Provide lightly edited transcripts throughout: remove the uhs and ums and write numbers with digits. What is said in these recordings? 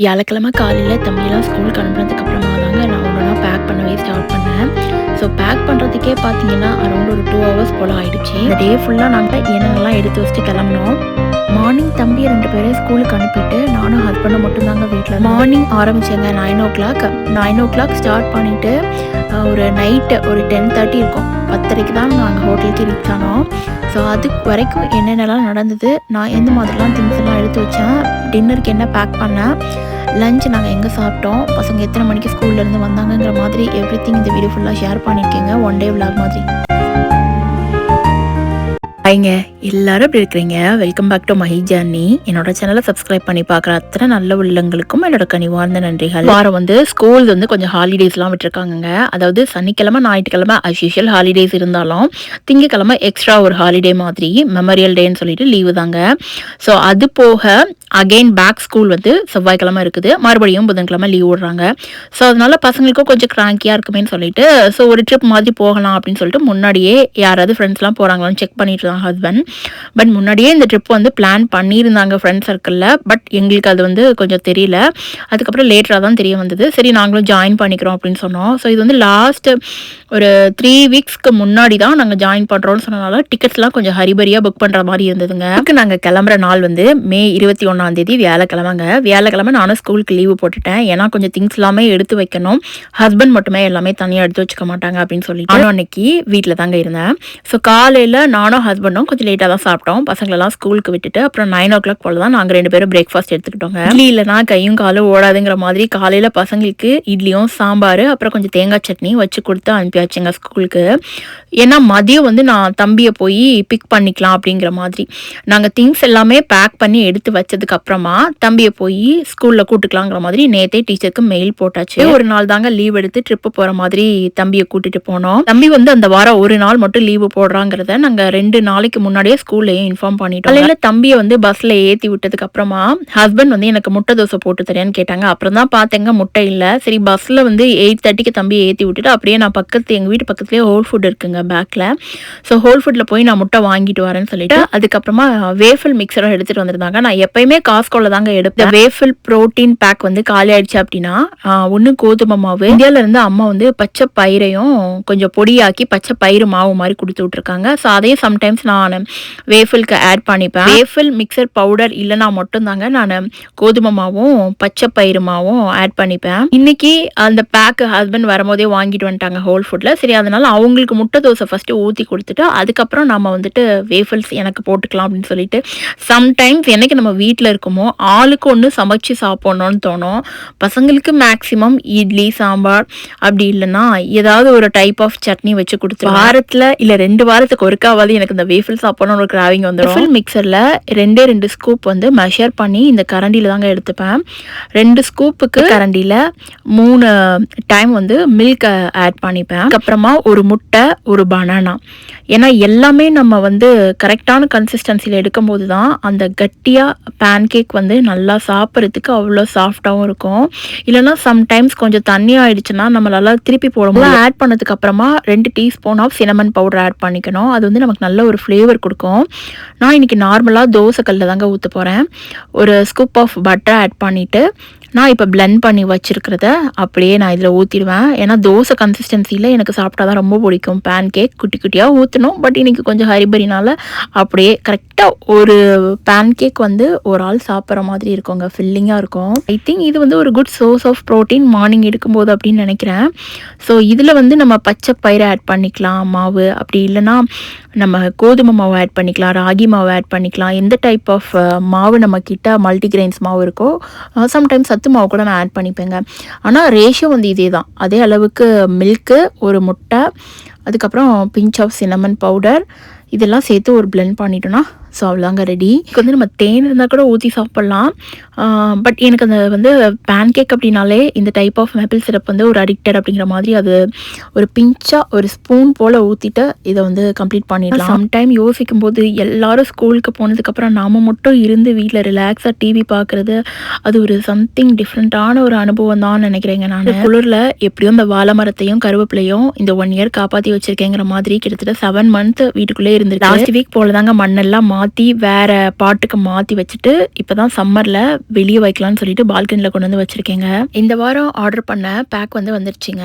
வியாழக்கிழமை காலையில் தம்பியெல்லாம் ஸ்கூலுக்கு அனுப்புனதுக்கு அப்புறமா தாங்க நான் ஒன்றா பேக் பண்ணவே ஸ்டார்ட் பண்ணேன். ஸோ பேக் பண்ணுறதுக்கே பார்த்தீங்கன்னா அரௌண்ட் ஒரு 2 ஹவர்ஸ் போல் ஆயிடுச்சு. இந்த டே ஃபுல்லாக நாங்கள் என்னென்னலாம் எடுத்து வச்சுட்டு கிளம்பினோம். மார்னிங் தம்பி 2 பேரையும் ஸ்கூலுக்கு அனுப்பிட்டு நானும் ஹஸ்பண்டும் மட்டும்தாங்க வீட்டில். மார்னிங் ஆரம்பித்தேங்க 9 o'clock ஸ்டார்ட் பண்ணிவிட்டு ஒரு நைட்டு ஒரு 10:30 இருக்கும். 10:30க்கு தான் நாங்கள் ஹோட்டலுக்கு ரீச் ஆனோம். ஸோ அது வரைக்கும் என்னென்னலாம் நடந்தது, நான் எந்த மாதிரிலாம் திங்ஸ் எல்லாம் எடுத்து வச்சேன், டின்னருக்கு என்ன பேக் பண்ணேன், லஞ்ச் நாங்கள் எங்கே சாப்பிட்டோம், பசங்க எத்தனை மணிக்கு ஸ்கூல்லேருந்து வந்தாங்கங்கிற மாதிரி எவ்ரிதிங் இந்த வீடியோ ஃபுல்லாக ஷேர் பண்ணியிருக்கேங்க. ஒன் டே விலாக் மாதிரி. ஹாய்ங்க, எல்லாரும் எப்படி இருக்கிறீங்க? Welcome back to my journey. என்னோட சேனலை சப்ஸ்கிரைப் பண்ணி பார்க்குற அத்தனை நல்ல உள்ளங்களுக்கும் என்னோட கனிவார்ந்த நன்றிகள். வாரம் ஸ்கூல் கொஞ்சம் ஹாலிடேஸ்லாம் விட்டுருக்காங்க. அதாவது சனிக்கிழமை ஞாயிற்றுக்கிழமை அஸ் யூஷுவல் ஹாலிடேஸ் இருந்தாலும் திங்கக்கிழமை எக்ஸ்ட்ரா ஒரு ஹாலிடே மாதிரி மெமோரியல் டேன்னு சொல்லிட்டு லீவு தாங்க. ஸோ அது போக அகெயின் பேக் ஸ்கூல் செவ்வாய்க்கிழமை இருக்குது, மறுபடியும் புதன்கிழமை லீவ் விடுறாங்க. ஸோ அதனால பசங்களுக்கும் கொஞ்சம் கிராங்கியாக இருக்குமேன்னு சொல்லிட்டு ஸோ ஒரு ட்ரிப் மாதிரி போகலாம் அப்படின்னு சொல்லிட்டு முன்னாடியே யாராவது ஃப்ரெண்ட்ஸ்லாம் போகிறாங்களான்னு செக் பண்ணிட்டு இருந்தாங்க ஹஸ்பண்ட். பட் முன்னாடியே இந்த ட்ரிப் பிளான் பண்ணியிருந்தாங்க ஃப்ரெண்ட் சர்க்கிளில். பட் எங்களுக்கு அது கொஞ்சம் தெரியல. அதுக்கப்புறம் லேட்டராக தான் தெரிய வந்தது. சரி நாங்களும் ஜாயின் பண்ணிக்கிறோம் அப்படின்னு சொன்னோம். ஸோ இது லாஸ்ட் ஒரு 3 வீக்ஸ்க்கு முன்னாடி தான் நாங்கள் ஜாயின் பண்ணுறோன்னு சொன்னனால டிக்கெட்ஸ்லாம் கொஞ்சம் ஹரிபரியாக புக் பண்ணுற மாதிரி இருந்ததுங்க. நாங்கள் கிளம்புற நாள் மே 21 வியாழக்கிழமைங்க. வியாழக்கிழமை நானும் ஸ்கூலுக்கு லீவு போட்டுட்டேன். ஏன்னா கொஞ்சம் திங்ஸ் எல்லாமே எடுத்து வைக்கணும். ஹஸ்பண்ட் மட்டுமே எல்லாமே தனியாக எடுத்து வச்சுக்க மாட்டாங்க அப்படின்னு சொல்லிட்டு நானும் அன்னைக்கு வீட்டில் தாங்க இருந்தேன். ஸோ காலையில் நானும் ஹஸ்பண்டும் கொஞ்சம் லேட்டாக தான் சாப்பிட்டோம். பசங்களெல்லாம் ஸ்கூலுக்கு விட்டுட்டு அப்புறம் 9 o'clock போல தான் நாங்கள் 2 பேரும் பிரேக்ஃபாஸ்ட் எடுத்துக்கிட்டோங்க. இட்லி இல்லைனா கையும் காலும் ஓடாதுங்கிற மாதிரி காலையில் பசங்களுக்கு இட்லியும் சாம்பார் அப்புறம் கொஞ்சம் தேங்காய் சட்னி வச்சு கொடுத்து அனுப்பியாச்சுங்க ஸ்கூலுக்கு. ஏன்னா மதியம் நான் தம்பியை போய் பிக் பண்ணிக்கலாம் அப்படிங்கிற மாதிரி நாங்கள் திங்ஸ் எல்லாமே பேக் பண்ணி எடுத்து வச்சதுக்கு அப்புறமா தம்பியை போய் ஸ்கூலில் கூட்டுக்கலாங்கிற மாதிரி நேத்தே டீச்சருக்கு மெயில் போட்டாச்சு. ஒரு நாள் தாங்க லீவ் எடுத்து ட்ரிப்பு போகிற மாதிரி தம்பியை கூட்டிட்டு போனோம். தம்பி அந்த வாரம் ஒரு நாள் மட்டும் லீவு போடுறாங்கிறத நாங்கள் 2 நாளைக்கு முன்னாடியே ஸ்கூல்லையே இன்ஃபார்ம் பண்ணிட்டோம். காலையில் தம்பியை பஸ்ஸில் ஏற்றி விட்டதுக்கு அப்புறமா ஹஸ்பண்ட் எனக்கு முட்டை தோசை போட்டு தரேன்னு கேட்டாங்க. அப்புறம் தான் பார்த்தேங்க முட்டை இல்லை. சரி பஸ்ஸில் 8:30க்கு தம்பியை ஏற்றி விட்டுட்டு அப்படியே நான் எங்கள் வீட்டு பக்கத்துலேயே ஹோல் ஃபுட் இருக்குங்க பேக்கில். ஸோ ஹோல் ஃபுட்டில் போய் நான் முட்டை வாங்கிட்டு வரேன்னு சொல்லிட்டு அதுக்கப்புறமா வேஃபில் மிக்சரும் எடுத்துகிட்டு வந்திருந்தாங்க. நான் எப்பயுமே காஸ்கோல தாங்க எடுப்பேன். வேஃபில் ப்ரோட்டீன் பேக் காலி ஆயிடுச்சு அப்படின்னா ஒன்று கோதுமை மாவு, இந்தியாவில இருந்து அம்மா பச்சை பயிரையும் கொஞ்சம் பொடியாக்கி பச்சை பயிறு மாவு மாதிரி கொடுத்து விட்டுருக்காங்க. ஸோ அதையும் சம்டைம்ஸ் நான் வேஃபிலுக்கு ஆட் பண்ணிப்பேன். வேஃபில் மிக்சர் பவுடர் இல்லைனா மட்டும்தாங்க நான் கோதுமை மாவும் பச்சை பயிறு மாவும் ஆட் பண்ணிப்பேன். இன்னைக்கு அந்த பேக் ஹஸ்பண்ட் வரும்போதே வாங்கிட்டு வந்துட்டாங்க ஹோல் ஃபுட்ல. சரி அதனால அவங்களுக்கு முட்டை தோசை ஃபர்ஸ்ட் ஊற்றி கொடுத்துட்டு அதுக்கப்புறம் நம்ம வேஃபில்ஸ் எனக்கு போட்டுக்கலாம் அப்படின்னு சொல்லிட்டு சம்டைம்ஸ் என்னைக்கு நம்ம வீட்டில் இருக்கோமோ ஆளுக்கு ஒன்று சமைச்சு சாப்பிடணும்னு தோணும். பசங்களுக்கு மேக்சிமம் இட்லி சாம்பார் அப்படி இல்லைன்னா ஏதாவது ஒரு டைப் ஆஃப் சட்னி வச்சு கொடுத்து வாரத்தில் இல்லை 2 வாரத்துக்கு ஒருக்காவது எனக்கு இந்த வேஃபில் சாப்பிடணும்னு ஒரு கிராவிங் வந்துடும். வேஃபில் மிக்சரில் 2 ஸ்கூப் மெஷர் பண்ணி இந்த கரண்டியில் தாங்க எடுத்துப்பேன். 2 ஸ்கூப்புக்கு கரண்டியில் 3 டைம் மில்க் ஆட் பண்ணிப்பேன். அதுக்கப்புறமா ஒரு முட்டை ஒரு பனானா. ஏன்னா எல்லாமே நம்ம கரெக்டான கன்சிஸ்டன்சியில் எடுக்கும்போது தான் அந்த கட்டியாக பேன் கேக் நல்லா சாப்பிட்றதுக்கு அவ்வளோ சாஃப்டாகவும் இருக்கும். இல்லைனா சம்டைம்ஸ் கொஞ்சம் தண்ணி ஆயிடுச்சுன்னா நம்மளால திருப்பி போடும்போது ஆட் பண்ணதுக்கு அப்புறமா 2 teaspoon of cinnamon powder add பண்ணிக்கணும். அது நமக்கு நல்ல ஒரு ஃப்ளேவர் கொடுக்கும். நான் இன்னைக்கு நார்மலாக தோசைக்கல்ல தாங்க ஊற்ற போகிறேன். ஒரு ஸ்கூப் ஆஃப் பட்டர் ஆட் பண்ணிவிட்டு நான் இப்போ பிளெண்ட் பண்ணி வச்சுருக்கிறத அப்படியே நான் இதில் ஊற்றிடுவேன். ஏன்னா தோசை கன்சிஸ்டன்சியில் எனக்கு சாப்பிட்டா தான் ரொம்ப பிடிக்கும். பேன் கேக் குட்டி குட்டியாக ஊற்றணும். பட் இன்றைக்கி கொஞ்சம் ஹரிபரினால அப்படியே கரெக்டாக ஒரு பேன் கேக் ஒரு ஆள் சாப்பிட்ற மாதிரி இருக்குங்க, ஃபில்லிங்காக இருக்கும். ஐ திங்க் இது ஒரு good source of protein morning எடுக்கும்போது அப்படின்னு நினைக்கிறேன். ஸோ இதில் நம்ம பச்சை பயிரை ஆட் பண்ணிக்கலாம் மாவு, அப்படி இல்லைன்னா நம்ம கோதுமை மாவு ஆட் பண்ணிக்கலாம், ராகி மாவு ஆட் பண்ணிக்கலாம். எந்த டைப் ஆஃப் மாவு நம்ம கிட்ட மல்டிகிரெயின்ஸ் மாவு இருக்கோ சம்டைம்ஸ் சத்து மாவு கூட நான் ஆட் பண்ணிப்பேங்க. ஆனால் ரேஷியோ இதே தான். அதே அளவுக்கு மில்க்கு, ஒரு முட்டை, அதுக்கப்புறம் பிஞ்ச் ஆஃப் சினமன் பவுடர் இதெல்லாம் சேர்த்து ஒரு பிளெண்ட் பண்ணிட்டோன்னா ஸோ அவ்வளோதாங்க ரெடி. நம்ம தேன் இருந்தால் கூட ஊற்றி சாப்பிட்லாம். பட் எனக்கு அந்த பேன் கேக் அப்படின்னாலே இந்த டைப் ஆஃப் மேப்பிள் சிரப் ஒரு அடிக்டட் அப்படிங்கிற மாதிரி அது ஒரு பிஞ்சாக ஒரு ஸ்பூன் போல் ஊற்றிட்டு இதை கம்ப்ளீட் பண்ணிடலாம். சம்டைம் யோசிக்கும் போது எல்லாரும் ஸ்கூலுக்கு போனதுக்கப்புறம் நாம் மட்டும் இருந்து வீட்டில் ரிலாக்ஸாக டிவி பார்க்குறது அது ஒரு சம்திங் டிஃப்ரெண்ட்டான ஒரு அனுபவம் தான் நினைக்கிறேங்க. நான் குளிரில் எப்படியும் இந்த வாழை மரத்தையும் கருவேப்பிலையும் இந்த 1 year காப்பாற்றி வச்சுருக்கேங்கிற மாதிரி கிட்டத்தட்ட 7 months வீட்டுக்குள்ளே இருந்துட்டு லாஸ்ட் வீக் போல தாங்க மண்ணெல்லாம் மாற்றி வேறு பாட்டுக்கு மாற்றி வச்சுட்டு இப்போ தான் சம்மரில் வெளியே வைக்கலாம்னு சொல்லிட்டு பால்கனியில் கொண்டு வந்து வச்சுருக்கேங்க. இந்த வாரம் ஆர்டர் பண்ண பேக் வந்து வந்துருச்சுங்க.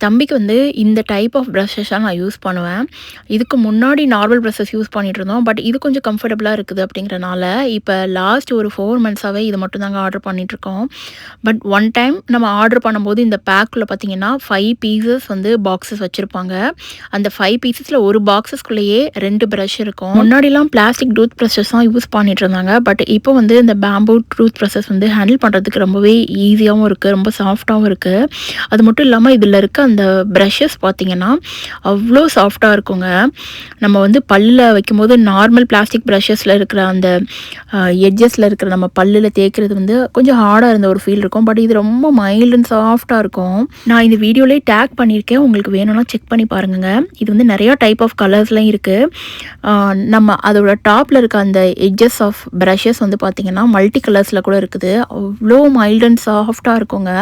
தம்பிக்கு வந்து இந்த டைப் ஆஃப் ப்ரஷஸாக நான் யூஸ் பண்ணுவேன். இதுக்கு முன்னாடி நார்மல் ப்ரஷஸ் யூஸ் பண்ணிட்டு இருந்தோம். பட் இது கொஞ்சம் கம்ஃபர்டபுளாக இருக்குது அப்படிங்கிறனால இப்போ லாஸ்ட் ஒரு 4 மந்த்ஸாகவே இது மட்டும் தாங்க ஆர்டர் பண்ணிகிட்ருக்கோம். பட் ஒன் டைம் நம்ம ஆர்டர் பண்ணும்போது இந்த பேக்குள்ளே பார்த்தீங்கன்னா 5 பீசஸ் வந்து பாக்ஸஸ் வச்சுருப்பாங்க. அந்த 5 பீசஸில் ஒரு பாக்ஸஸ்குள்ளேயே 2 ப்ரஷ் இருக்கும். முன்னாடிலாம் பிளாஸ்டிக் டூத் ப்ரஷஸ் தான் யூஸ் பண்ணிட்டு இருந்தாங்க. பட் இப்போ வந்து இந்த பேம்பூ டூத் ப்ரஷஸ் வந்து ஹேண்டில் பண்ணுறதுக்கு ரொம்பவே ஈஸியாகவும் இருக்குது, ரொம்ப சாஃப்டாகவும் இருக்குது. அது மட்டும் இல்லாமல் இதில் இருக்க அந்த ப்ரஷஸ் பார்த்திங்கன்னா அவ்வளோ சாஃப்டாக இருக்குங்க. நம்ம வந்து பல்லில் வைக்கும்போது நார்மல் பிளாஸ்டிக் ப்ரஷஸில் இருக்கிற அந்த எட்ஜஸில் இருக்கிற நம்ம பல்லில் தேய்க்கிறது வந்து கொஞ்சம் ஹார்டாக இருந்த ஒரு ஃபீல் இருக்கும். பட் இது ரொம்ப மைல்டு அண்ட் சாஃப்டாக இருக்கும். நான் இந்த வீடியோலேயே டேக் பண்ணியிருக்கேன், உங்களுக்கு வேணும்னா செக் பண்ணி பாருங்க. இது வந்து நிறையா டைப் ஆஃப் கலர்ஸ்லாம் இருக்குது. நம்ம அதோட டாப்பில் இருக்க அந்த எட்ஜஸ் ஆஃப் ப்ரஷஸ் வந்து பார்த்திங்கன்னா மல்டி கலர்ஸில் கூட இருக்குது. அவ்வளோ மைல்டு அண்ட் சாஃப்டாக இருக்குங்க.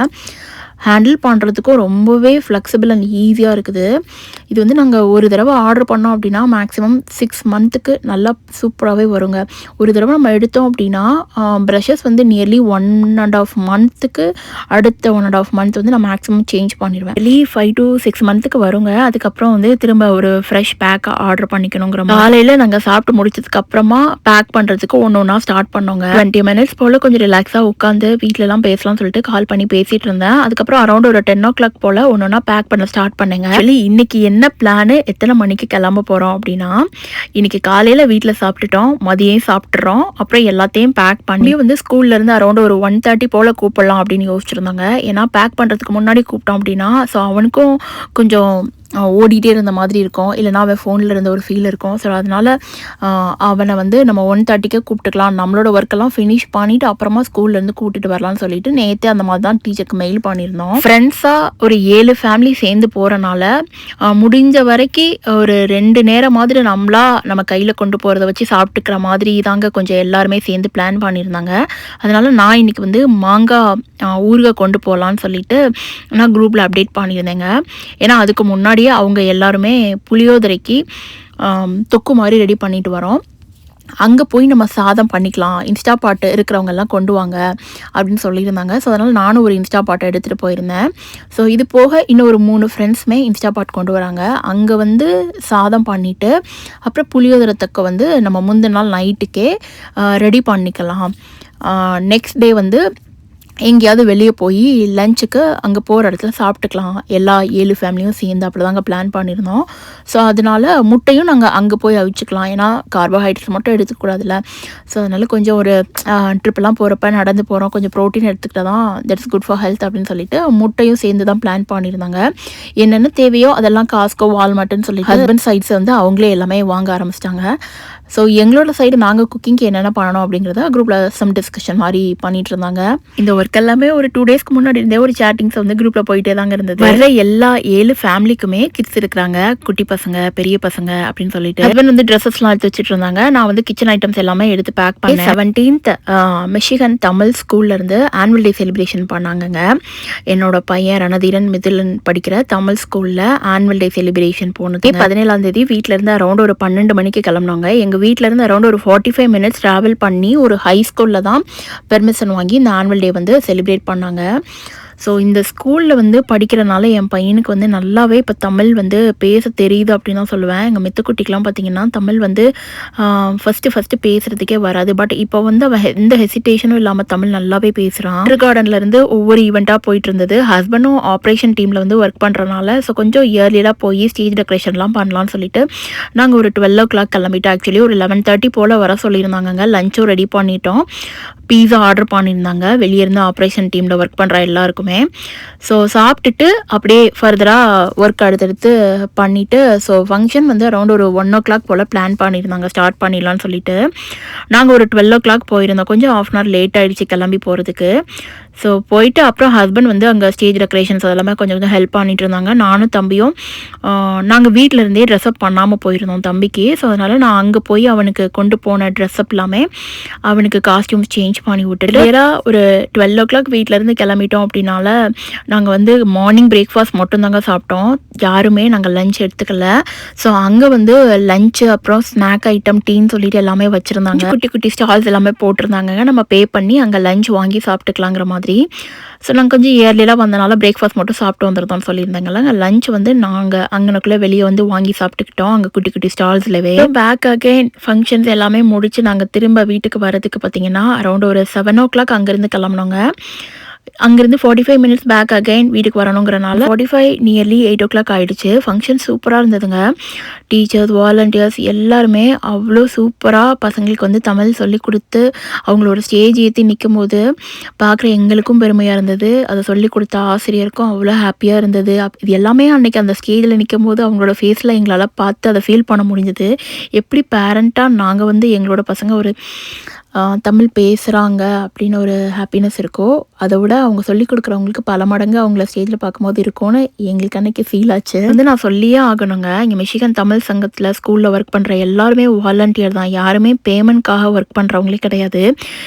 ஹேண்டில் பண்ணுறதுக்கும் ரொம்பவே ஃப்ளெக்சிபிள் அண்ட் ஈஸியாக இருக்குது. இது வந்து நாங்கள் ஒரு தடவை ஆர்டர் பண்ணோம் அப்படின்னா மேக்ஸிமம் 6 மந்த்துக்கு நல்லா சூப்பராகவே வருங்க. ஒரு தடவை நம்ம எடுத்தோம் அப்படின்னா ப்ரஷஸ் வந்து நியர்லி 1.5 மந்த்துக்கு அடுத்த 1.5 மந்த் வந்து நான் மேக்ஸிமம் சேஞ்ச் பண்ணிடுவேன். நியர்லி 5 to 6 மந்த்துக்கு வருங்க. அதுக்கப்புறம் வந்து திரும்ப ஒரு ஃப்ரெஷ் பேக் ஆர்டர் பண்ணிக்கணுங்கிற காலையில் நாங்கள் சாப்பிட்டு முடிச்சதுக்கப்புறமா பேக் பண்ணுறதுக்கு ஒன்றா ஸ்டார்ட் பண்ணோங்க. 20 மினிட்ஸ் போல் கொஞ்சம் ரிலாக்ஸாக உட்காந்து வீட்டிலலாம் பேசலாம்னு சொல்லிட்டு கால் பண்ணி பேசிகிட்டு இருந்தேன். அதுக்கப்புறம் அரௌண்ட் ஒரு 10 o'clock போல் ஒன்றா பேக் பண்ண ஸ்டார்ட் பண்ணேங்க. இன்னைக்கு என்ன பிளானு, எத்தனை மணிக்கு கிளம்ப போகிறோம் அப்படின்னா, இன்னைக்கு காலையில் வீட்டில் சாப்பிட்டுட்டோம், மதியம் சாப்பிட்றோம், அப்புறம் எல்லாத்தையும் பேக் பண்ணி வந்து ஸ்கூல்லேருந்து அரௌண்ட் ஒரு 1:30 போல் கூப்பிடலாம் அப்படின்னு யோசிச்சுருந்தாங்க. ஏன்னா பேக் பண்ணுறதுக்கு முன்னாடி கூப்பிட்டோம் அப்படின்னா ஸோ அவனுக்கும் கொஞ்சம் ஓடிட்டே இருந்த மாதிரி இருக்கும், இல்லைனா அவன் ஃபோனில் இருந்த ஒரு ஃபீல் இருக்கும். ஸோ அதனால் அவனை வந்து நம்ம 1:30க்கே கூப்பிட்டுக்கலாம், நம்மளோட ஒர்க்கெல்லாம் ஃபினிஷ் பண்ணிவிட்டு அப்புறமா ஸ்கூல்லேருந்து கூப்பிட்டுட்டு வரலான்னு சொல்லிட்டு நேற்றே அந்த மாதிரி தான் டீச்சருக்கு மெயில் பண்ணியிருந்தோம். ஃப்ரெண்ட்ஸாக ஒரு 7 ஃபேமிலி சேர்ந்து போகிறனால முடிஞ்ச வரைக்கும் ஒரு 2 நேரம் மாதிரி நம்ம கையில் கொண்டு போகிறத வச்சு சாப்பிட்டுக்கிற மாதிரி தாங்க கொஞ்சம் எல்லாருமே சேர்ந்து பிளான் பண்ணியிருந்தாங்க. அதனால் நான் இன்றைக்கி வந்து மாங்காய் ஊறுகாய் கொண்டு போகலான்னு சொல்லிட்டு நான் குரூப்பில் அப்டேட் பண்ணியிருந்தேங்க. ஏன்னா அதுக்கு முன்னாடி அவங்க எல்லாருமே புளியோதரைக்கு தொக்கு மாதிரி ரெடி பண்ணிட்டு வரோம். அங்கே போய் நம்ம சாதம் பண்ணிக்கலாம், இன்ஸ்டா பாட்டு இருக்கிறவங்க எல்லாம் கொண்டு வாங்க அப்படின்னு சொல்லியிருந்தாங்க. ஸோ அதனால் நானும் ஒரு இன்ஸ்டா பாட்டை எடுத்துகிட்டு போயிருந்தேன். ஸோ இது போக இன்னும் ஒரு 3 ஃப்ரெண்ட்ஸுமே இன்ஸ்டா பாட் கொண்டு வராங்க. அங்கே வந்து சாதம் பண்ணிவிட்டு அப்புறம் புளியோதரை தொக்கை வந்து நம்ம முந்தின நாள் நைட்டுக்கே ரெடி பண்ணிக்கலாம். நெக்ஸ்ட் டே வந்து எங்கேயாவது வெளியே போய் லஞ்சுக்கு அங்கே போகிற இடத்துல சாப்பிட்டுக்கலாம், எல்லா 7 ஃபேமிலியும் சேர்ந்து அப்படி தாங்க பிளான் பண்ணியிருந்தோம். ஸோ அதனால் முட்டையும் நாங்கள் அங்கே போய் அவிச்சிக்கலாம், ஏன்னா கார்போஹைட்ரேட்ஸ் மட்டும் எடுத்துக்கூடாதுல்ல. ஸோ அதனால் கொஞ்சம் ஒரு ட்ரிப்பெல்லாம் போகிறப்ப நடந்து போகிறோம், கொஞ்சம் ப்ரோட்டீன் எடுத்துக்கிட்டால் தான் தட்ஸ் குட் ஃபார் ஹெல்த் அப்படின்னு சொல்லிட்டு முட்டையும் சேர்ந்து தான் பிளான் பண்ணியிருந்தாங்க. என்னென்ன தேவையோ அதெல்லாம் காஸ்கோ வால்மார்ட்னு சொல்லிட்டு ஹஸ்பண்ட் சைட்ஸ் வந்து அவங்களே எல்லாமே வாங்க ஆரம்பிச்சிட்டாங்க. ஸோ எங்களோட சைடு நாங்கள் குக்கிங்க்கு என்னென்ன பண்ணணும் அப்படிங்கிறத குரூப்பில் சம் டிஸ்கஷன் மாதிரி பண்ணிட்டு இருந்தாங்க. இந்த ஒர்க் எல்லாமே ஒரு 2 டேஸ்க்கு முன்னாடி இருந்தே ஒரு சேட்டிங்ஸ் வந்து குரூப்பில் போயிட்டே தாங்க இருந்தது. வர எல்லா 7 ஃபேமிலிக்குமே கிட்ஸ் இருக்கிறாங்க, குட்டி பசங்க பெரிய பசங்க அப்படின்னு சொல்லிட்டு ஹஸ்பண்ட் வந்து ட்ரெஸ்ஸஸ்லாம் எடுத்து வச்சுட்டு இருந்தாங்க. நான் வந்து கிச்சன் ஐட்டம்ஸ் எல்லாமே எடுத்து பேக் பண்ணேன். 17th மிஷிகன் தமிழ் ஸ்கூல்லேருந்து ஆனுவல் டே செலிப்ரேஷன் பண்ணாங்கங்க. என்னோட பையன் ரணதீரன் மிதிலன் படிக்கிற தமிழ் ஸ்கூலில் ஆனுவல் டே செலிப்ரேஷன் போனது 17ஆம் தேதி வீட்டிலேருந்து அரௌண்ட் ஒரு 12 மணிக்கு கிளம்புனாங்க. எங்கள் வீட்டிலேருந்து அரௌண்ட் ஒரு 45 மினிட்ஸ் ட்ராவல் பண்ணி ஒரு ஹை ஸ்கூலில் தான் பெர்மிஷன் வாங்கி இந்த ஆனுவல் டே வந்து செலிப்ரேட் பண்ணாங்க. ஸோ இந்த ஸ்கூலில் வந்து படிக்கிறனால என் பையனுக்கு வந்து நல்லாவே இப்போ தமிழ் வந்து பேச தெரியுது அப்படின்னு தான் சொல்லுவேன். எங்கள் மித்துக்குட்டிக்கெலாம் பார்த்திங்கன்னா தமிழ் வந்து ஃபஸ்ட்டு பேசுகிறதுக்கே வராது. பட் இப்போ வந்து அவன் எந்த ஹெசிடேஷனும் இல்லாமல் தமிழ் நல்லாவே பேசுகிறான். கார்டன்லேருந்து ஒவ்வொரு ஈவெண்ட்டாக போயிட்டு இருந்தது. ஹஸ்பண்டும் ஆப்ரேஷன் டீமில் வந்து ஒர்க் பண்ணுறனால ஸோ கொஞ்சம் இயர்லியாக போய் ஸ்டேஜ் டெக்கரேஷன்லாம் பண்ணலான்னு சொல்லிட்டு நாங்கள் ஒரு 12 o'clock கிளம்பிட்டு ஆக்சுவலி ஒரு 11:30 போல் வர சொல்லியிருந்தாங்க. லஞ்சும் ரெடி பண்ணிட்டோம், பீஸா ஆர்டர் பண்ணியிருந்தாங்க வெளியே இருந்து ஆப்ரேஷன் டீமில் ஒர்க் பண்ணுற எல்லாருக்குமே. ஸோ சாப்பிட்டுட்டு அப்படியே ஃபர்தராக ஒர்க் அடுத்தடுத்து பண்ணிவிட்டு ஸோ ஃபங்க்ஷன் வந்து அரௌண்ட் ஒரு 1 o'clock போல் பிளான் பண்ணியிருந்தாங்க, ஸ்டார்ட் பண்ணிடலான்னு சொல்லிட்டு. நாங்கள் ஒரு 12 o'clock போயிருந்தோம், கொஞ்சம் 1/2 hour லேட் ஆகிடுச்சு கிளம்பி போகிறதுக்கு. ஸோ போயிட்டு அப்புறம் ஹஸ்பண்ட் வந்து அங்கே ஸ்டேஜ் டெக்கரேஷன்ஸ் அதெல்லாமே கொஞ்சம் கொஞ்சம் ஹெல்ப் பண்ணிட்டு இருந்தாங்க. நானும் தம்பியும் நாங்கள் வீட்டில் இருந்தே ட்ரெஸ்அப் பண்ணாமல் போயிருந்தோம் தம்பிக்கு. ஸோ அதனால் நான் அங்கே போய் அவனுக்கு கொண்டு போன ட்ரெஸ்அப் எல்லாமே அவனுக்கு காஸ்டியூம்ஸ் சேஞ்ச் பண்ணி விட்டுட்டு நேராக ஒரு 12 o'clock வீட்டிலேருந்து கிளம்பிட்டோம். அப்படின்னால நாங்கள் வந்து மார்னிங் பிரேக்ஃபாஸ்ட் மட்டும்தாங்க சாப்பிட்டோம். யாருமே நாங்கள் லஞ்ச் எடுத்துக்கல. ஸோ அங்கே வந்து லஞ்சு அப்புறம் ஸ்நாக் ஐட்டம் டீன்னு சொல்லிட்டு எல்லாமே வச்சுருந்தாங்க. குட்டி குட்டி ஸ்டால்ஸ் எல்லாமே போட்டிருந்தாங்க. நம்ம பே பண்ணி அங்கே லஞ்ச் வாங்கி சாப்பிட்டுக்கலாங்கிற மாதிரி. ஸோ நாங்கள் கொஞ்சம் இயர்லியெலாம் வந்தனால பிரேக்ஃபாஸ்ட் மட்டும் சாப்பிட்டு வந்துருந்தோம்னு சொல்லியிருந்தாங்கல்ல. லஞ்ச் வந்து நாங்கள் அங்கனக்குள்ளே வெளியே வந்து வாங்கி சாப்பிட்டுக்கிட்டோம் அங்கே குட்டி குட்டி ஸ்டால்ஸ்லவே. பேக் அகெயின் ஃபங்க்ஷன்ஸ் எல்லாமே முடிச்சு நாங்கள் திரும்ப வீட்டுக்கு வரதுக்கு பார்த்தீங்கன்னா அரௌண்ட் ஒரு 7 o'clock அங்கேருந்து கிளம்புனோங்க. அங்கேருந்து 45 minutes பேக் அகைன் வீட்டுக்கு வரணுங்கிறனால 45 நியர்லி 8 o'clock ஆகிடுச்சு. ஃபங்க்ஷன் சூப்பராக இருந்ததுங்க. டீச்சர்ஸ் வாலண்டியர்ஸ் எல்லாருமே அவ்வளோ சூப்பராக பசங்களுக்கு வந்து தமிழ் சொல்லி கொடுத்து அவங்களோட ஸ்டேஜ் ஏற்றி நிற்கும் போது பார்க்குற எங்களுக்கும் பெருமையாக இருந்தது. அதை சொல்லி கொடுத்த ஆசிரியருக்கும் அவ்வளோ ஹாப்பியாக இருந்தது. இது எல்லாமே அன்றைக்கி அந்த ஸ்டேஜில் நிற்கும் போது அவங்களோட ஃபேஸில் எங்களால் பார்த்து அதை ஃபீல் பண்ண முடிஞ்சது. எப்படி பேரண்ட்டாக நாங்கள் வந்து எங்களோட பசங்க ஒரு தமிழ் பேசுகிறாங்க அப்படின்னு ஒரு ஹாப்பினஸ் இருக்கோ, அதை விட அவங்க சொல்லிக் கொடுக்குறவங்களுக்கு பல மடங்கு அவங்கள ஸ்டேஜில் பார்க்கும்போது இருக்கும்னு எங்களுக்கு அன்றைக்கி ஃபீல் ஆச்சு. வந்து நான் சொல்லியே ஆகணுங்க, இங்கே மிஷிகன் தமிழ் சங்கத்தில் ஸ்கூலில் ஒர்க் பண்ணுற எல்லாருமே வாலண்டியர் தான். யாருமே பேமெண்ட்காக ஒர்க் பண்ணுறவங்களே கிடையாது.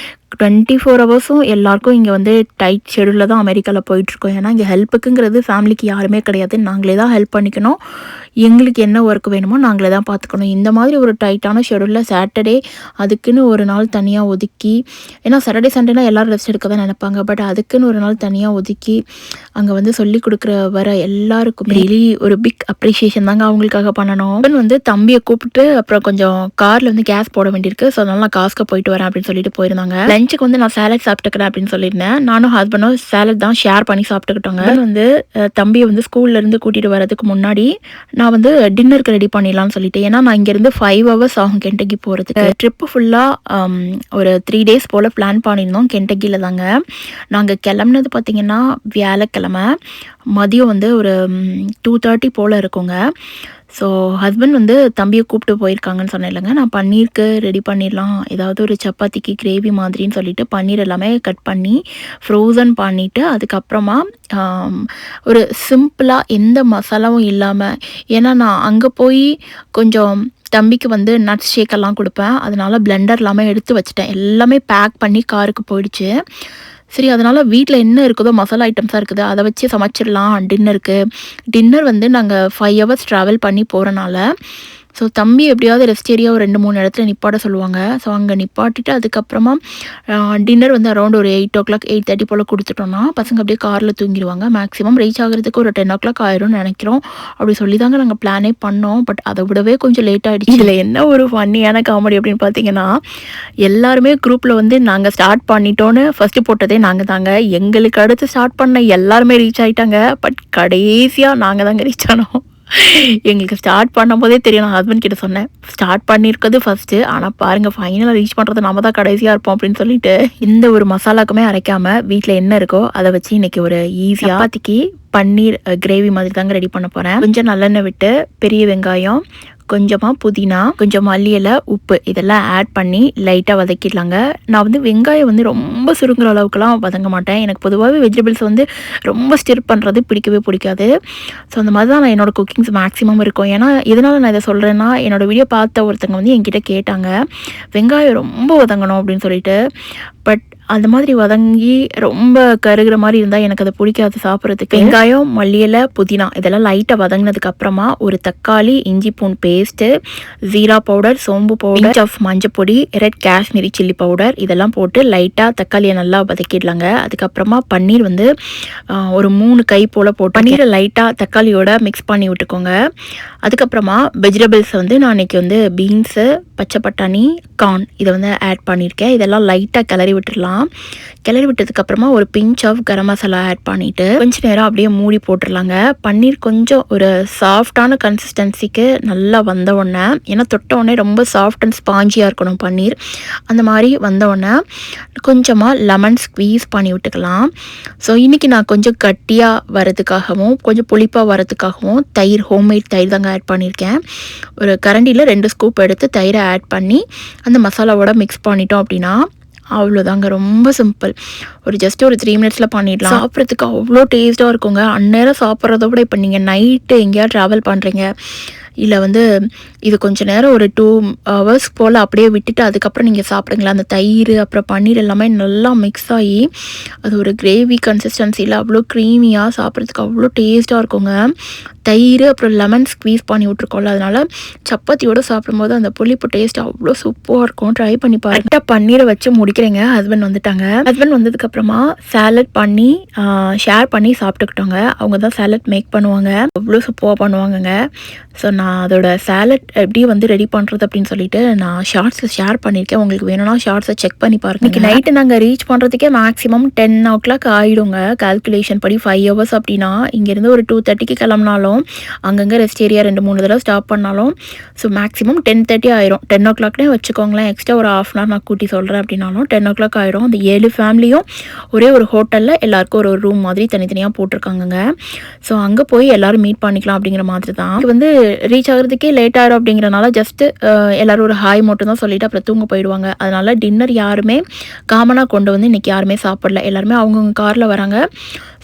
24 hours எல்லாருக்கும் இங்கே வந்து டைட் ஷெடியூலில் தான் அமெரிக்காவில் போயிட்டுருக்கோம். ஏன்னா இங்கே ஹெல்ப்புக்குங்கிறது ஃபேமிலிக்கு யாருமே கிடையாது. நாங்களே தான் ஹெல்ப் பண்ணிக்கணும். எங்களுக்கு என்ன ஒர்க் வேணுமோ நாங்களே தான் பார்த்துக்கணும். இந்த மாதிரி ஒரு டைட்டான ஷெடியூலில் சாட்டர்டே அதுக்குன்னு ஒரு நாள் தனியாக ஒதுக்கி, ஏன்னா சாட்டர்டே சண்டேனா எல்லோரும் ரெஸ்ட் எடுக்க தான் நினைப்பாங்க. பட் அதுக்குன்னு ஒரு நாள் தனியாக ஒதுக்கி அங்கே வந்து சொல்லி கொடுக்குற வர எல்லாருக்கும் டெய்லி ஒரு பிக் அப்ரிஷியேஷன் தாங்க அவங்களுக்காக பண்ணணும். வந்து தம்பியை கூப்பிட்டு அப்புறம் கொஞ்சம் காரில் வந்து கேஸ் போட வேண்டியிருக்கு. ஸோ அதனால நான் காசுக்கு போயிட்டு வரேன் அப்படின்னு சொல்லிட்டு போயிருந்தாங்க. லஞ்சுக்கு வந்து நான் சேலட் சாப்பிட்டுக்கிறேன் அப்படின்னு சொல்லியிருந்தேன். நானும் ஹஸ்பண்டும் சேலட் தான் ஷேர் பண்ணி சாப்பிட்டுக்கிட்டோங்க. வந்து தம்பியை வந்து ஸ்கூல்லேருந்து கூட்டிகிட்டு வரதுக்கு முன்னாடி நான் வந்து டின்னருக்கு ரெடி பண்ணிடலாம்னு சொல்லிட்டு, ஏன்னா நான் இங்கேருந்து 5 hours ஆகும் கென்டக்கி போகிறதுக்கு. ட்ரிப்பு ஃபுல்லாக ஒரு 3 days போல் பிளான் பண்ணியிருந்தோம். கென்டக்கியில் தாங்க நாங்கள் கிளம்புனது பார்த்திங்கன்னா வியாழக்கிழமை மதியம் வந்து ஒரு 2:30 போல் இருக்குங்க. ஸோ ஹஸ்பண்ட் வந்து தம்பியை கூப்பிட்டு போயிருக்காங்கன்னு சொன்னேன் இல்லைங்க. நான் பன்னீருக்கு ரெடி பண்ணிடலாம், ஏதாவது ஒரு சப்பாத்திக்கு கிரேவி மாதிரின்னு சொல்லிட்டு பன்னீர் எல்லாமே கட் பண்ணி ஃப்ரோசன் பண்ணிவிட்டு அதுக்கப்புறமா ஒரு சிம்பிளாக எந்த மசாலாவும் இல்லாமல், ஏன்னா நான் அங்கே போய் கொஞ்சம் தம்பிக்கு வந்து நட்ஸ் ஷேக்கெல்லாம் கொடுப்பேன். அதனால் பிளெண்டர் எல்லாமே எடுத்து வச்சுட்டேன். எல்லாமே பேக் பண்ணி காருக்கு போயிடுச்சு. சரி, அதனால் வீட்டில் என்ன இருக்குதோ மசாலா ஐட்டம்ஸாக இருக்குது அதை வச்சு சமைச்சிடலாம் டின்னருக்கு. டின்னர் வந்து நாங்கள் 5 hours ட்ராவல் பண்ணி போகிறனால ஸோ தம்பி எப்படியாவது ரெஸ்ட் ஏரியா ஒரு 2-3 இடத்துல நிப்பாட்ட சொல்லுவாங்க. ஸோ அங்கே நிப்பாட்டிட்டு அதுக்கப்புறமா டின்னர் வந்து அரௌண்ட் ஒரு 8 o'clock 8:30 போல் கொடுத்துட்டோன்னா பசங்க அப்படியே காரில் தூங்கிடுவாங்க. மேக்ஸிமம் ரீச் ஆகிறதுக்கு ஒரு 10 o'clock ஆயிரும்னு நினைக்கிறோம். அப்படி சொல்லி தாங்க நாங்கள் பிளானே பண்ணோம். பட் அதை விடவே கொஞ்சம் லேட் ஆகிடுச்சு. இதில் என்ன ஒரு ஃபன்னியான காமெடி அப்படின்னு பார்த்தீங்கன்னா, எல்லாருமே குரூப்பில் வந்து நாங்கள் ஸ்டார்ட் பண்ணிட்டோன்னு ஃபஸ்ட்டு போட்டதே நாங்கள் தாங்க. எங்களுக்கு அடுத்து ஸ்டார்ட் பண்ண எல்லாருமே ரீச் ஆகிட்டாங்க. பட் கடைசியாக நாங்கள் தாங்க ரீச் ஆனோம். எங்களுக்கு ஸ்டார்ட் பண்ணும் போதே தெரியும். நான் ஹஸ்பண்ட் கிட்ட சொன்னேன், ஸ்டார்ட் பண்ணியிருக்கிறது ஃபஸ்ட்டு, ஆனால் பாருங்கள் ஃபைனலாக ரீச் பண்ணுறது நம்ம தான் கடைசியாக இருப்போம் அப்படின்னு சொல்லிட்டு, இந்த ஒரு மசாலாக்குமே அரைக்காமல் வீட்டில் என்ன இருக்கோ அதை வச்சு இன்றைக்கி ஒரு ஈஸியாக சப்பாத்திக்கு பன்னீர் கிரேவி மாதிரி தாங்க ரெடி பண்ண போகிறேன். கொஞ்சம் நல்லெண்ணெய் விட்டு பெரிய வெங்காயம், கொஞ்சமாக புதினா, கொஞ்சம் மல்லி இலை, உப்பு இதெல்லாம் ஆட் பண்ணி லைட்டாக வதக்கிடலாங்க. நான் வந்து வெங்காயம் வந்து ரொம்ப சுருங்குற அளவுக்குலாம் வதங்க மாட்டேன். எனக்கு பொதுவாகவே வெஜிடபிள்ஸ் வந்து ரொம்ப ஸ்டிர் பண்ணுறது பிடிக்கவே பிடிக்காது. ஸோ அந்த மாதிரி தான் நான் என்னோடய குக்கிங்ஸ் மேக்ஸிமம் இருக்கும். ஏன்னா எதனால் நான் இதை சொல்கிறேன்னா, என்னோடய வீடியோ பார்த்த ஒருத்தங்க வந்து என்கிட்ட கேட்டாங்க வெங்காயம் ரொம்ப வதங்கணும் அப்படின்னு சொல்லிட்டு. பட் அந்த மாதிரி வதங்கி ரொம்ப கருகிற மாதிரி இருந்தால் எனக்கு அதை பிடிக்காது சாப்பிட்றதுக்கு. வெங்காயம், மல்லி இலை, புதினா இதெல்லாம் லைட்டாக வதங்கினதுக்கு அப்புறமா ஒரு தக்காளி, இஞ்சி பூண்டு பேஸ்ட்டு, ஜீரா பவுடர், சோம்பு பவுடர், ஆஃப் மஞ்சப்பொடி, ரெட் காஷ்மீரி சில்லி பவுடர் இதெல்லாம் போட்டு லைட்டாக தக்காளியை நல்லா வதக்கிடலாங்க. அதுக்கப்புறமா பன்னீர் வந்து ஒரு 3 கை போல் போட்டு பன்னீரை லைட்டாக தக்காளியோட மிக்ஸ் பண்ணி விட்டுக்கோங்க. அதுக்கப்புறமா வெஜிடபிள்ஸ் வந்து நான் இன்றைக்கி வந்து பீன்ஸு, பச்சை பட்டாணி, கார்ன் இதை வந்து ஆட் பண்ணியிருக்கேன். இதெல்லாம் லைட்டாக கிளறி விட்டுடலாம். கிளறி விட்டதுக்கப்புறமா ஒரு pinch of garam masala add பண்ணிவிட்டு கொஞ்சம் நேரம் அப்படியே மூடி போட்டுடலாங்க. பன்னீர் கொஞ்சம் ஒரு சாஃப்டான கன்சிஸ்டன்சிக்கு நல்லா வந்த உடனே, ஏன்னா தொட்ட உடனே ரொம்ப சாஃப்ட் அண்ட் ஸ்பாஞ்சியாக இருக்கணும் பன்னீர். அந்த மாதிரி வந்த உடனே கொஞ்சமாக லெமன் ஸ்க்வீஸ் பண்ணி விட்டுக்கலாம். ஸோ இன்றைக்கி நான் கொஞ்சம் கட்டியாக வரதுக்காகவும் கொஞ்சம் புளிப்பாக வரதுக்காகவும் தயிர், ஹோம்மேட் தயிர் தாங்க ஆட் பண்ணியிருக்கேன். ஒரு கரண்டியில் 2 ஸ்கூப் எடுத்து தயிரை ஆட் பண்ணி அந்த மசாலாவோட மிக்ஸ் பண்ணிட்டோம் அப்படின்னா அவ்வளோதாங்க. ரொம்ப சிம்பிள். ஜஸ்ட் ஒரு 3 மினிட்ஸில் பண்ணிடலாம். சாப்பிட்றதுக்கு அவ்வளோ டேஸ்ட்டாக இருக்குங்க. அந்நேரம் சாப்பிட்றத விட இப்போ நீங்கள் நைட்டு எங்கேயாவது ட்ராவல் பண்ணுறீங்க, இல்லை வந்து இது கொஞ்சம் நேரம் ஒரு 2 ஹவர்ஸ் போல் அப்படியே விட்டுட்டு அதுக்கப்புறம் நீங்கள் சாப்பிடுங்களேன். அந்த தயிர் அப்புறம் பன்னீர் எல்லாமே நல்லா மிக்ஸ் ஆகி அது ஒரு கிரேவி கன்சிஸ்டன்சியில் அவ்வளோ க்ரீமியாக சாப்பிட்றதுக்கு அவ்வளோ டேஸ்ட்டாக இருக்குங்க. தயிர் அப்புறம் லெமன் ஸ்க்வீஸ் பண்ணி விட்ருக்கோம்ல, அதனால் சப்பாத்தியோடு சாப்பிடும்போது அந்த புளிப்பு டேஸ்ட் அவ்வளோ சூப்பராக இருக்கும். ட்ரை பண்ணி கரெக்டாக பன்னீரை வச்சு முடிக்கிறேங்க. ஹஸ்பண்ட் வந்துட்டாங்க. ஹஸ்பண்ட் வந்ததுக்கப்புறமா சேலட் பண்ணி ஷேர் பண்ணி சாப்பிட்டுக்கிட்டோங்க. அவங்க தான் சேலட் மேக் பண்ணுவாங்க, அவ்வளோ சூப்பராக பண்ணுவாங்கங்க. ஸோ நான் அதோட சேலட் எப்படி வந்து ரெடி பண்ணுறது அப்படின்னு சொல்லிட்டு நான் ஷார்ட்ஸை ஷேர் பண்ணியிருக்கேன். உங்களுக்கு வேணும்னா ஷார்ட்ஸை செக் பண்ணி பாருங்கள். இன்றைக்கி நைட்டு நாங்கள் ரீச் பண்ணுறதுக்கே மேக்ஸிமம் 10 o'clock ஆகிடுங்க. கால்குலேஷன் படி 5 hours அப்படின்னா இங்கேருந்து ஒரு 2:30க்கு கிளம்புனாலும் அங்கங்கே ரெஸ்ட் ஏரியா 2-3 தடவை ஸ்டாப் பண்ணாலும் ஸோ மேக்ஸிமம் 10:30 ஆயிரும். 10 o'clockனே வச்சுக்கோங்களேன். எக்ஸ்ட்ரா ஒரு ½ hour நான் கூட்டி சொல்கிறேன் அப்படின்னாலும் 10 o'clock ஆயிரும். அந்த 7 ஃபேமிலியும் ஒரே ஒரு ஹோட்டலில் எல்லாருக்கும் ஒரு ரூம் மாதிரி தனித்தனியாக போட்டிருக்காங்கங்க. ஸோ அங்கே போய் எல்லோரும் மீட் பண்ணிக்கலாம் அப்படிங்கிற மாதிரி தான். இது வந்து ரீச் ஆகிறதுக்கே லேட் ஆகிடும் அப்படிங்கிறனால ஜஸ்ட்டு எல்லோரும் ஒரு ஹாய் மட்டும் தான் சொல்லிவிட்டு அப்புறம் தூங்க போயிடுவாங்க. அதனால் டின்னர் யாருமே காமனாக கொண்டு வந்து இன்றைக்கி யாருமே சாப்பிடல. எல்லாருமே அவங்கவுங்க காரில் வராங்க.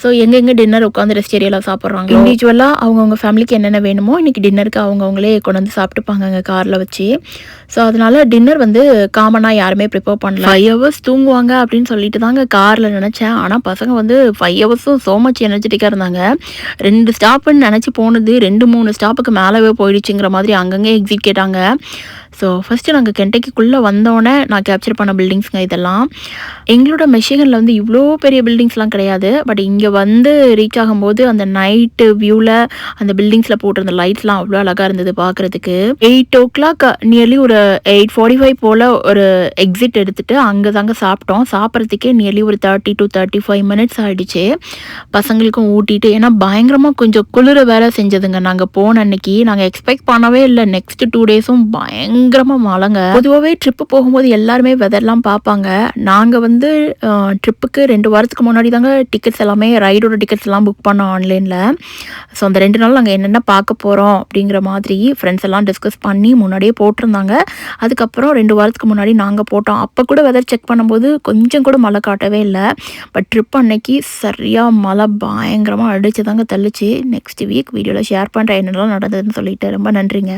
ஸோ எங்கெங்கே டின்னர் உட்காந்து ரெஸ்ட் ஏரியாவில் சாப்பிட்றாங்க. இண்டிவிஜுவலாக அவங்கவுங்க ஃபேமிலிக்கு என்னென்ன வேணுமோ இன்றைக்கி டின்னருக்கு அவங்கவுங்களே கொண்டு வந்து சாப்பிட்டுப்பாங்க அங்கே காரில் வச்சு. ஸோ அதனால் டின்னர் வந்து காமனாக யாருமே ப்ரிப்பேர் பண்ணல. 5 hours தூங்குவாங்க அப்படின்னு சொல்லிட்டு தாங்க காரில் நினச்சேன். ஆனால் பசங்க வந்து 5 hours ஸோ மச் எனர்ஜெட்டிக்காக இருந்தாங்க. 2 ஸ்டாப்புன்னு நினச்சி போனது 2-3 ஸ்டாப்புக்கு மேலவே போயிடுச்சுங்கிற மாதிரி அங்கங்கே எக்ஸிட் கேட்டாங்க. ஸோ ஃபஸ்ட்டு நாங்கள் கென்டக்கிக்குள்ளே வந்தோடனே நான் கேப்சர் பண்ண பில்டிங்ஸுங்க இதெல்லாம். எங்களோட மிஷிகனில் வந்து இவ்வளோ பெரிய பில்டிங்ஸ்லாம் கிடையாது. பட் இங்கே வந்து ரீச் ஆகும்போது அந்த நைட்டு வியூவில் அந்த பில்டிங்ஸில் போட்டிருந்த லைட்ஸ்லாம் அவ்வளோ அழகாக இருந்தது பார்க்குறதுக்கு. 8 o'clock நியர்லி ஒரு 8:45 போல் ஒரு எக்ஸிட் எடுத்துகிட்டு அங்கே தாங்க சாப்பிட்டோம். சாப்பிட்றதுக்கே நியர்லி ஒரு 30 to 35 minutes ஆகிடுச்சு. பசங்களுக்கும் ஊட்டிட்டு, ஏன்னா பயங்கரமாக கொஞ்சம் குளிர வேற செஞ்சதுங்க. நாங்கள் போன அன்னைக்கு நாங்கள் எக்ஸ்பெக்ட் பண்ணவே இல்லை. நெக்ஸ்ட் 2 daysம் பயங்கரமாக மழைங்க. பொதுவாகவே ட்ரிப்பு போகும்போது எல்லாருமே வெதர்லாம் பார்ப்பாங்க. நாங்கள் வந்து ட்ரிப்புக்கு 2 வாரத்துக்கு முன்னாடி தாங்க டிக்கெட்ஸ் எல்லாமே ரைடோட டிக்கெட்ஸ் எல்லாம் புக் பண்ணோம் ஆன்லைனில். ஸோ அந்த 2 நாள் நாங்கள் என்னென்ன பார்க்க போகிறோம் அப்படிங்கிற மாதிரி ஃப்ரெண்ட்ஸ் எல்லாம் டிஸ்கஸ் பண்ணி முன்னாடியே போட்டிருந்தாங்க. அதுக்கப்புறம் 2 வாரத்துக்கு முன்னாடி நாங்கள் போட்டோம். அப்போ கூட வெதர் செக் பண்ணும்போது கொஞ்சம் கூட மழை காட்டவே இல்லை. பட் ட்ரிப் அன்னைக்கு சரியாக மழை பயங்கரமாக அடிச்சு தாங்க தள்ளிச்சு. நெக்ஸ்ட் வீக் வீடியோவில் ஷேர் பண்ணுறேன் என்னெல்லாம் நடந்ததுன்னு சொல்லிட்டு. ரொம்ப நன்றிங்க.